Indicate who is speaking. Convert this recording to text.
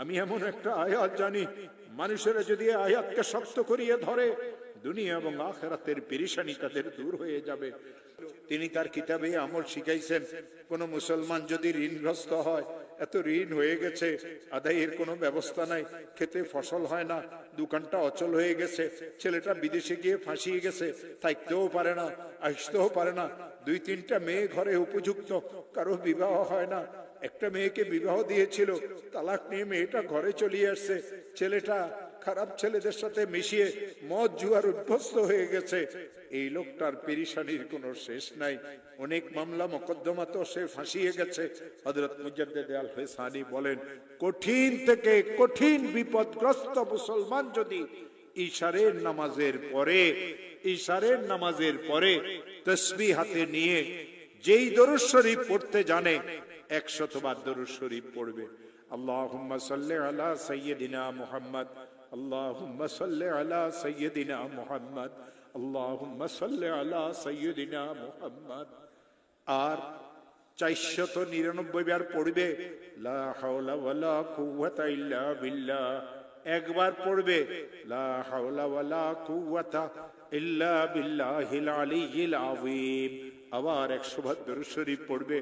Speaker 1: আমি এমন একটা আয়াত জানি, মানুষেরা যদি আয়াতকে শক্ত করিয়ে ধরে, দুনিয়া এবং আখিরাতের পেরেশানি তাদের দূর হয়ে যাবে। তিনি তার কিতাবে আমল শিখাইছেন, কোন মুসলমান যদি ঋণগ্রস্ত হয়, এত ঋণ হয়ে গেছে, আদায়ের কোনো ব্যবস্থা নাই, খেতে ফসল হয় না, দোকানটা অচল হয়ে গেছে, ছেলেটা বিদেশে গিয়ে ফাঁসিয়ে গেছে, থাকতেও পারে না, আসতেও পারে না, 2-3টা মেয়ে ঘরে উপযুক্ত, কারো বিবাহ হয় না, একটা মেয়েকে বিবাহ দিয়েছিল, তালাক নিয়ে মেয়েটা ঘরে চলে আসছে, ছেলেটা খারাপ ছেলেদের সাথে মিশিয়ে মদ জুয়ার অভ্যস্ত হয়ে গেছে। এই লোকটার পেরেশানির কোনো শেষ নাই, অনেক মামলা মোকদ্দমা তো সে ফাঁসিয়ে গেছে। হযরত মুজাদ্দিদ আল ফিসানি বলেন, কঠিন থেকে কঠিন বিপদগ্রস্ত মুসলমান যদি ইশারের নামাজের পরে তাসবিহ হাতে নিয়ে যেই দরুদ শরীফ পড়তে জানে, 100 বার দরুদ শরীফ পড়বে। আল্লাহুম্মা সাল্লি আলা সাইয়্যিদিনা মুহাম্মদ, আল্লাহুম্মা সাল্লি আলা সাইয়্যিদিনা মুহাম্মদ, আল্লাহুম্মা সাল্লি আলা সাইয়্যিদিনা মুহাম্মদ। আর 499 বার পড়বে লা হাওলা ওয়ালা কুওয়াতা ইল্লা বিল্লাহ। একবার পড়বে লা হাওলা ওয়ালা কুওয়াতা ইল্লা বিল্লাহিল আলিয়্যিল আযীম। আবার 100 বার দরুদ শরীফ পড়বে।